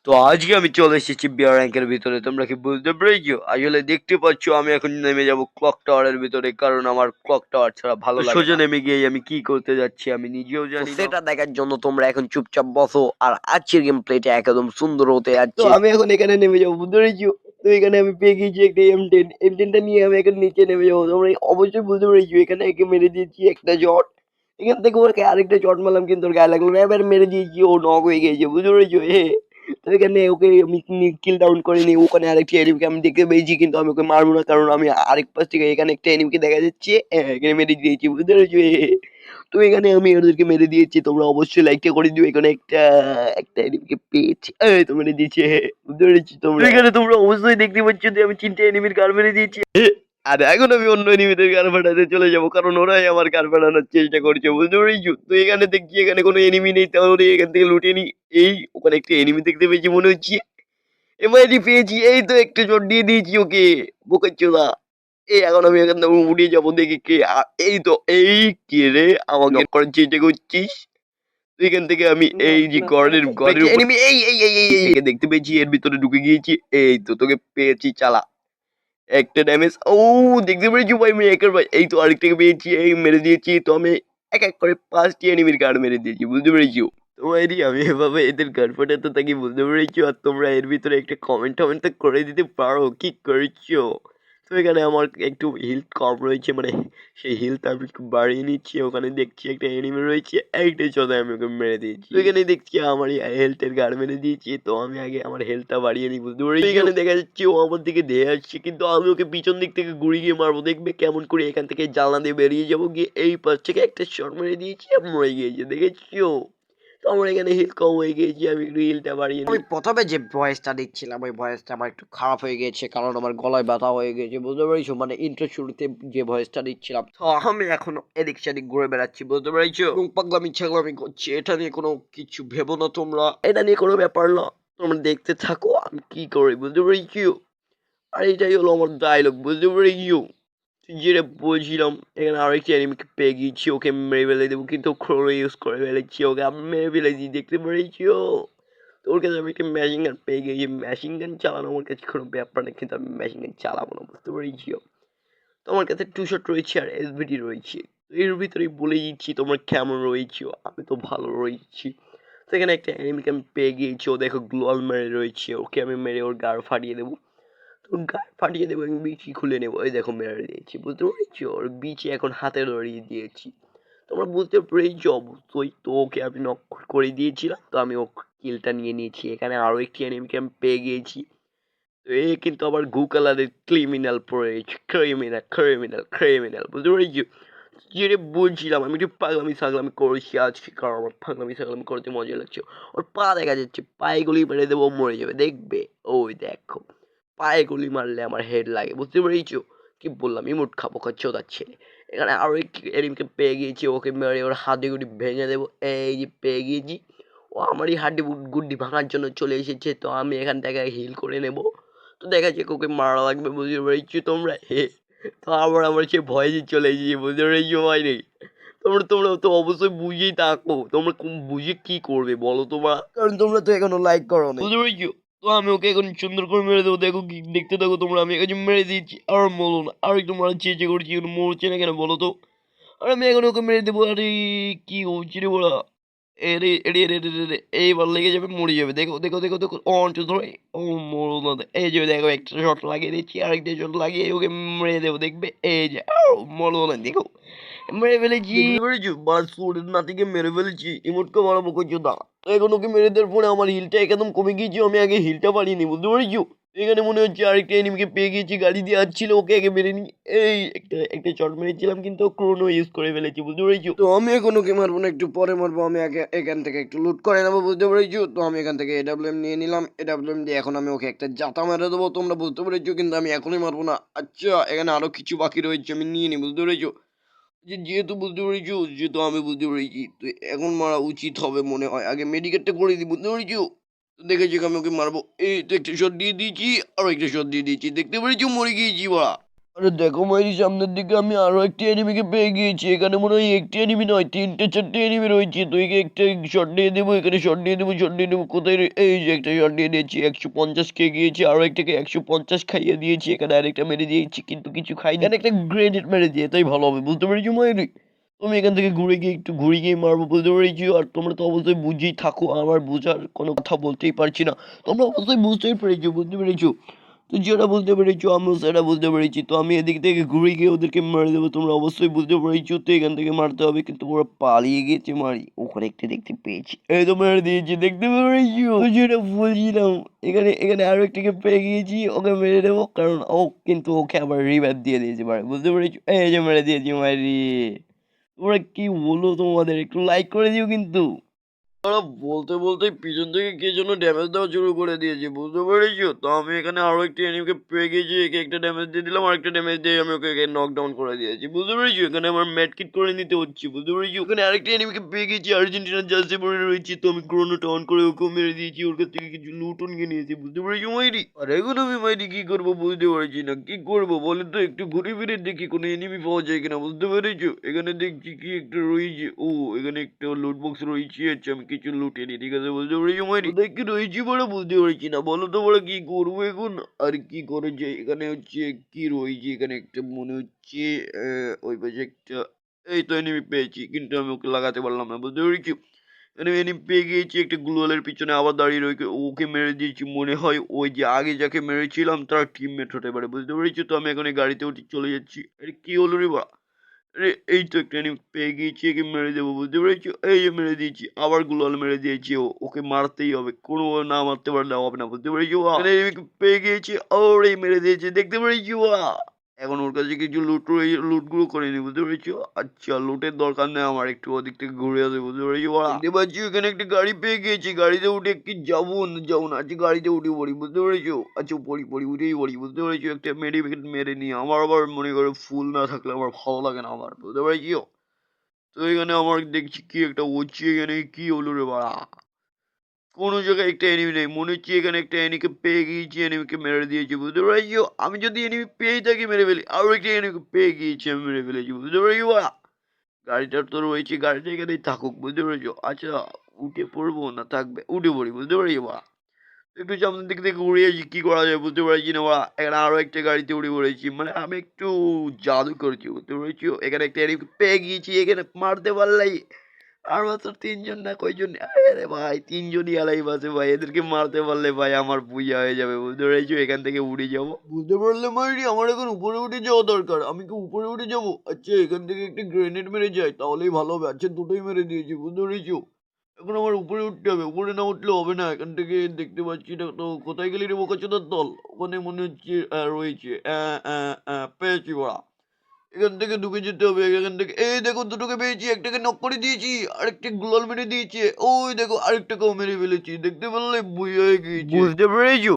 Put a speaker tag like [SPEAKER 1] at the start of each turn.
[SPEAKER 1] তো আজকে আমি চলে এসেছি বিয়ার র্যাঙ্কের ভিতরে। তোমরা কি বুঝতে পেরেছো? আসলে দেখতে পাচ্ছ আমি এখন নেমে যাব ক্লক টাওয়ারের ভিতরে, কারণ আমার ক্লক টাওয়ার ছাড়া ভালো লাগে সোজা নেমে গিয়ে আমি কি করতে যাচ্ছি আমি নিজেও জানি না।
[SPEAKER 2] সেটা দেখার জন্য তোমরা এখন চুপচাপ বসো, আর আজকের গেম প্লেটা একদম সুন্দর হতে
[SPEAKER 1] তো
[SPEAKER 2] যাচ্ছে।
[SPEAKER 1] আমি এখন এখানে নেমে যাবো, বুঝতে পেরেছো? তো এখানে আমি পেয়ে গেছি একটা M10 নিয়ে আমি এখন নিচে নেমে যাবো। তোমরা অবশ্যই বুঝতে পেরেছো, এখানে একে মেরে দিয়েছি একটা শট। এখান থেকে ওর আরেকটা শট মারলাম, কিন্তু ওর গায়ে লাগলো না। এবার মেরে দিয়েছি, ও নক হয়ে গেছে, বুঝতে পেরেছো? তো এখানে ওকে আমি কিল ডাউন করিনি। ওখানে আরেকটি এনিমিকে আমি দেখতে পেয়েছি, কিন্তু আমি ওকে মারবো না, কারণ আমি আরেক পাশ থেকে এখানে একটা এনিমিকে দেখা যাচ্ছে। এখানে মেরে দিয়েছি, বুঝতে পেরেছো? তো এখানে আমি ওদেরকে মেরে দিয়েছি। তোমরা অবশ্যই লাইকটা করে দিও। এখানে একটা এনিমিকে পেয়েছি, এই তো মেরে দিয়েছি। বুঝতে পেরেছি তোমরা? এখানে তোমরা অবশ্যই দেখতে পাচ্ছ যে আমি 3টে এনিমির গার মেরে দিয়েছি। আর এখন আমি অন্য এনিমিদের গার ফাটাতে চলে যাবো, কারণ ওরাই আমার গার ফাটানোর চেষ্টা করছে, বুঝতে পেরেছো? তো এখানে দেখছি এখানে কোনো এনিমি নেই, তাহলে এখান থেকে লুটে নি। ওখানে একটা এনিমি দেখতে পেয়েছি মনে হচ্ছে। এমআইডি পেয়েছি, এই তো একটু জোর দিয়ে দিয়েছি ওকে, বোকাচ্চোদা। এখন আমি এখান থেকে উড়ে যাবো, দেখি কে। এই তো, কে রে আমাকে knock করার চেষ্টা করছিস? তো এখান থেকে আমি এই যে ঘরের এনিমি, একে দেখতে পেয়েছি, এর ভিতরে ঢুকে গিয়েছি। এই তো তোকে পেয়েছি, চালা। একটা ড্যামেজ, দেখতে পেরেছি ভাই, আমি একের ভাই। এই তো আরেকটাকে পেয়েছি, এই মেরে দিয়েছি। তো আমি এক এক করে 5টি এনিমির গার্ড মেরে দিয়েছি, বুঝতে পেরেছি? তো ভাইরি আমি এভাবে এদের গার্ড ফাটাতে থাকি, বুঝতে পেরেছো? আর তোমরা এর ভিতরে একটা কমেন্ট টমেন্ট তো করে দিতে পারো, কি করছো? তো এখানে আমার একটু হেলথ কম রয়েছে, মানে সেই হেলথ আমি একটু বাড়িয়ে নিচ্ছি। ওখানে দেখছি একটা এনিমি রয়েছে, এইটাই চলে আমি ওকে মেরে দিয়েছি। তো এখানে দেখছি আমার হেলথের গার্ড মেরে দিয়েছি। তো আমি আগে আমার হেলথটা বাড়িয়ে নিই, বুঝতে পেরেছি? এখানে দেখা যাচ্ছে ও আমার দিকে ধেয়ে আসছে, কিন্তু আমি ওকে পিছন দিক থেকে ঘুরিয়ে গিয়ে মারবো। দেখবে কেমন করে এখান থেকে জানলা দিয়ে বেরিয়ে যাবো, গিয়ে এই পাশ থেকে একটা শট মেরে দিয়েছি, আর মরে গিয়েছে, দেখেছো? তো আমার এখানে হিল কম হয়ে গিয়েছে, আমি একটু হিলটা বাড়িয়ে
[SPEAKER 2] আমি
[SPEAKER 1] নিই।
[SPEAKER 2] প্রথমে যে ভয়েসটা দিচ্ছিলাম ওই ভয়েসটা আমার একটু খারাপ হয়ে গেছে, কারণ আমার গলায় ব্যথা হয়ে গেছে, বুঝতে পেরেছো? মানে ইন্ট্রো শুরুতে যে ভয়েসটা দিচ্ছিলাম, তো আমি এখন এদিক সেদিক ঘুরে বেড়াচ্ছি, বুঝতে পেরেছো? এবং পাগলামি ছাগলামি করছি। এটা নিয়ে কোনো কিছু ভেবো না তোমরা, এটা নিয়ে কোনো ব্যাপার না। তোমরা দেখতে থাকো আমি কি করি, বুঝতে পেরেছো? আর এটাই হলো আমার ডায়লগ, বুঝতে পেরেছো? যেটা বলছিলাম, এখানে আরেকটি এনিমিকে পেয়ে গিয়েছি, ওকে মেরে ফেলে দেবো, কিন্তু ক্রোনো ইউজ করে ফেলেছি, ওকে আমি মেরে ফেলেছি, দেখতে পেরেছো? তো ওর কাছে আমি একটা মেশিন গান পেয়ে গেছি। মেশিন গান চালানো আমার কাছে কোনো ব্যাপার না, কিন্তু আমি মেশিন গান চালাবো না, বুঝতে পেরেছো? তো আমার কাছে টু শট রয়েছে আর এসভিডি রয়েছে। তো এর ভিতরেই বলে দিচ্ছি তোমরা কেমন রয়েছো। আমি তো ভালো রয়েছি। তো এখানে একটা এনিমিকে আমি পেয়ে গিয়েছি, ও দেখো গ্লোয়াল মেরে রয়েছে, ওকে আমি মেরে ওর গাড় ফাটিয়ে দেবো। তো গায়ে ফাটিয়ে দেবো, আমি বিচি খুলে নেবো। এই দেখো মেরে দিয়েছি, বুঝতে পেরেছো? ওর বিচি এখন হাতে ধরিয়ে দিয়েছি। তোমরা বুঝতে পেরেছো অবশ্যই। তো ওকে আমি নক করে দিয়েছিলাম, তো আমি ও কিলটা নিয়ে নিয়েছি। এখানে আরো একটি এনিমিকে আমি পেয়ে গিয়েছি। তো এ কিন্তু আবার গু কালারের ক্রিমিনাল পড়েছে, ক্রিমিনাল, বুঝতে পেরেছো? যেটা বলছিলাম, আমি একটু পাগলামি সাগলামি করেছি আজকে, কারণ আমার পাগলামি সাগলামি করতে মজা লাগছে। ওর পা দেখা যাচ্ছে, পায়ে গুলি মেরে দেবো, মরে যাবে, দেখবে। ওই দেখো, পায়ে গুলি মারলে আমার হেড লাগে, বুঝতে পেরেছো? কি বললাম, ইমোট খাবো চোদার ছেলে। এখানে আরো একটি এনিমিকে পেয়ে গিয়েছি, ওকে মেরে ওর হাড্ডি গুড্ডি ভেঙে দেবো। এই যে পেয়ে গিয়েছি। ও আমারই হাড্ডি গুড্ডি ভাঙার জন্য চলে এসেছে, তো আমি এখান থেকে হিল করে নেব। তো দেখা যাক ওকে মারা লাগবে, বুঝতে পেরেছো তোমরা? তো আমার সে ভয়ে চলে এসেছে, বুঝতে পেরেছো ভাই রে? তোমরা তোমরা তো অবশ্যই বুঝেই থাকো, তোমরা বুঝে কি করবে বলো তোমরা?
[SPEAKER 1] কারণ তোমরা তো এখনো লাইক করো নি,
[SPEAKER 2] বুঝতে পেরেছো? তো আমি ওকে এখন সুন্দর করে মেরে দেবো, দেখো কি দেখতে থাকো তোমরা। আমি এখানে মেরে দিচ্ছি, আর বলো না, আর একটু মারার চেষ্টা করছি, কিন্তু মরছে না কেন বলো তো? আর আমি এখন ওকে মেরে দেবো। আরে কি হচ্ছে রে বলা? এরে এরে এরে এরে এরে, এইবার লেগে যাবে, মরে যাবে, দেখো দেখো দেখো দেখো, অন টু ধরে। ও মরো না, এই যে দেখো একটা শট লাগিয়ে দিচ্ছি, আরেকটা শট লাগিয়ে ওকে মেরে দেবো, দেখবে। এই যে মরো না, দেখো মেরে ফেলেছি, দেখতে পেরেছো? বাস সোরের নাতিকে মেরে ফেলেছি, ইমোটকে মারাবো করছো দা। এখন ওকে মেরে দেওয়ার পরে আমার হিলটা একদম কমে গিয়েছে, আমি আগে হিলটা বাড়িয়ে নি, বুঝতে পেরেছো? এখানে মনে হচ্ছে আরেকটা এনিমিকে পেয়ে গিয়েছি, গাড়ি দিয়ে আসছিল, ওকে আগে মেরে নি। এই একটা একটা শট মেরেছিলাম, কিন্তু ক্রোনো ইউজ করে ফেলেছি, বুঝতে পেরেছো?
[SPEAKER 1] তো আমি এখন ওকে মারবো না, একটু পরে মারবো। আমি আগে এখান থেকে একটু লুট করে নেবো, বুঝতে পেরেছো? তো আমি এখান থেকে এডাব্লিউএম নিয়ে নিলাম। এডাব্লিউএম দিয়ে এখন আমি ওকে একটা জাতা মেরে দেবো, তোমরা বুঝতে পেরেছো? কিন্তু আমি এখনই মারবো না। আচ্ছা, এখানে আরো কিছু বাকি রয়েছে, আমি নিয়ে নিই, বুঝতে পেরেছো? যেহেতু বুঝতে পেরেছো, যেহেতু আমি বুঝতে পেরেছি, তো এখন মারা উচিত হবে মনে হয়। আগে মেডিকেটটা করে দিই, বুঝতে পেরেছো? তো দেখেছি আমি ওকে মারবো। এই তো একটা শট দিয়ে দিয়েছি, আরো একটা শট দিয়ে দিয়েছি, দেখতে পেরেছো? মরে গিয়েছি বা। আরে দেখো মাইরি, সামনের দিকে আমি আরো একটি এনিমিকে পেয়ে গিয়েছি। এখানে মনে হয় একটি এনিমি নয়, ৩টে ৪টে এনিমি রয়েছে। তো একে একটা শট দিয়ে দেবো, এখানে শট দিয়ে দেবো, শট দিয়ে দেবো। কোথায় এই যে একটা শট দিয়ে দিয়েছি, ১৫০ খেয়ে গিয়েছি। আরো একটাকে ১৫০ খাইয়ে দিয়েছি। এখানে আরেকটা মেরে দিয়েছি, কিন্তু কিছু খাইনি। এখানে একটা গ্রেনেড মেরে দিয়ে তাই ভালো হবে, বুঝতে পেরেছো মাইরি? তুমি এখান থেকে ঘুরে গিয়ে একটু ঘুরে গিয়ে মারবো, বুঝতে পেরেছো? আর তোমরা তো অবশ্যই বুঝেই থাকো, আমার বোঝার কোনো কথা বলতেই পারছি না। তোমরা অবশ্যই বুঝতেই পেরেছো, বুঝতে পেরেছো? তো যেটা বুঝতে পেরেছো আমিও সেটা বুঝতে পেরেছি। তো আমি এদিক থেকে ঘুরে গিয়ে ওদেরকে মেরে দেবো, তোমরা অবশ্যই বুঝতে পেরেছো। তো এখান থেকে মারতে হবে, কিন্তু ওরা পালিয়ে গেছে মারি। ওখানে একটা দেখতে পেয়েছি, এই তো মেরে দিয়েছি, দেখতে পেরেছো? তো যেটা বলছিলাম, এখানে এখানে আরো একটাকে পেয়ে গিয়েছি, ওকে মেরে দেবো, কারণ ও কিন্তু ওকে আবার রিভাইভ দিয়ে দিয়েছে মারি, বুঝতে পেরেছো? এই যে মেরে দিয়েছি মারি। তোমরা কি বলো, তোমাদের একটু লাইক করে দিও কিন্তু। ওরা বলতে বলতেই পিছন থেকে কে যেন ড্যামেজ দেওয়া শুরু করে দিয়েছে, বুঝতে পেরেছো? তো আমি এখানে আরো একটি এনিমিকে পেয়ে গেছি, একে একটা ড্যামেজ দিয়ে দিলাম, আর একটা ড্যামেজ দিয়ে আমি ওকে নকডাউন করে দিয়েছি, বুঝতে পেরেছো? এখানে আমার ম্যাট কিট করে নিতে হচ্ছে, বুঝতে পেরেছো? ওখানে আরেকটা এনিমিকে পেয়ে গেছি, আর্জেন্টিনার জার্সি পরে রয়েছে। তো আমি ক্রোনোটা অন করে ওকেও মেরে দিয়েছি, ওর কাছ থেকে কিছু লুটন নিয়ে নিয়েছি, বুঝতে পেরেছো মাইরি? আর এখন আমি মাইরি কি করবো বুঝতে পারছি না, কি করবো বলে তো? একটু ঘুরে ফিরে দেখি কোনো এনিমি পাওয়া যায় কিনা, বুঝতে পেরেছো? এখানে দেখছি কি একটা রয়েছে, ও এখানে একটা লুট বক্স রয়েছে। আচ্ছা আমি কিছু লুটে নিই, ঠিক আছে, বুঝতে পেরেছো মাইরি? কোথায় কি রয়েছে বলে বুঝতে পারছি না, বলো তো বলে কি করবো এখন? আর কি করে যে এখানে হচ্ছে কি রয়েছে, এখানে একটা মনে হচ্ছে ওই পাশে একটা, এই তো এনিমি পেয়েছি, কিন্তু আমি ওকে লাগাতে পারলাম না, বুঝতে পেরেছি? এনিমি পেয়ে গিয়েছি, একটা গ্লোয়ালের পিছনে আবার দাঁড়িয়ে রয়েছে, ওকে মেরে দিয়েছি। মনে হয় ওই যে আগে যাকে মেরেছিলাম তার টিমমেট হতে পারে, বুঝতে পেরেছি? তো আমি এখন এই গাড়িতে উঠে চলে যাচ্ছি। আরে কি হলো রে বা? আরে এই তো একটা এনিমি পেয়ে গিয়েছি, একে মেরে দেবো, বুঝতে পেরেছো? এই যে মেরে দিয়েছি, আবার গ্লোয়াল মেরে দিয়েছি। ওকে মারতেই হবে, কোনো না মারতে পারলে হবে না, বুঝতে পেরেছো? এনিমি পেয়ে গিয়েছি, ওরে মেরে দিয়েছি, দেখতে পেরেছো? এখন ওর কাছে কিছু লুট রয়েছে, লুটগুলো করে নি, বুঝতে পেরেছো? আচ্ছা লুটের দরকার নেই আমার, একটু ওদিক থেকে ঘুরে আসে, বুঝতে পেরেছো? দেখতে পাচ্ছি এখানে একটা গাড়ি পেয়ে গিয়েছি, গাড়িতে উঠে কি যাবো না যাবো না, আচ্ছা গাড়িতে উঠে পড়ি, বুঝতে পেরেছো? আচ্ছা পড়ি পড়ি উঠেই পড়ি, বুঝতে পেরেছো? একটা মেডিকেট মেরে নিই, আমার আবার মনে করে ফুল না থাকলে আমার ভালো লাগে না আমার, বুঝতে পেরেছো? তো এখানে আমার দেখছি কি একটা হচ্ছে, এখানে কি হলো রে বাড়া? কোনো জায়গায় একটা এনিমি নেই, মনে হচ্ছে এখানে একটা এনিমিকে পেয়ে গিয়েছি, এনিমিকে মেরে দিয়েছি, বুঝতে পেরেছো? আমি যদি এনিমি পেয়ে থাকি মেরে ফেলি, আরো একটা এনিমিকে পেয়ে গিয়েছি, আমি মেরে ফেলেছি, বুঝতে পেরেছো? গাড়িটার তো রয়েছে, গাড়িটা এখানেই থাকুক, বুঝতে পেরেছো? আচ্ছা উঠে পড়বো না থাকবে, উঠে পড়ি, বুঝতে পেরেছো? একটু সামনের দিক থেকে ঘুরে আসি, কি করা যায় বুঝতে পারছি না। এখানে আরো একটা গাড়িতে উঠে পড়েছি, মানে আমি একটু জাদু করছি, বুঝতে পেরেছো? এখানে একটা এনিমি পেয়ে গিয়েছি, এখানে মারতে পারলেই আর মাত্র ৩ জন না কয়জন, আরে ভাই ৩ জনই আলাই বাসে ভাই, এদেরকে মারতে পারলে ভাই আমার পূজা হয়ে যাবে, বুঝতে পেরেছো? এখান থেকে উড়ে যাবো, বুঝতে পারলে মাইরি? আমার এখন উপরে উঠে যাওয়া দরকার, আমি কি উপরে উঠে যাবো? আচ্ছা এখান থেকে একটা গ্রেনেড মেরে যাই, তাহলেই ভালো হবে। আচ্ছা দুটোই মেরে দিয়েছি, বুঝতে পেরেছো? এখন আমার উপরে উঠতে হবে, উপরে না উঠলে হবে না। এখান থেকে দেখতে পাচ্ছি না তো, কোথায় গেলি রে বোকাচোদার দল? ওখানে মনে হচ্ছে রয়েছে, পেয়েছি ওরা। এখান থেকে ঢুকে যেতে হবে, এখান থেকে এই দেখো দুটোকে পেয়েছি, একটাকে নক করে দিয়েছি, আরেকটা গ্লোয়াল মেরে দিয়েছে, ওই দেখো আরেকটাকেও মেরে ফেলেছি, দেখতে পারলে বুঝে হয়ে গিয়েছে, বুঝতে পেরেছো?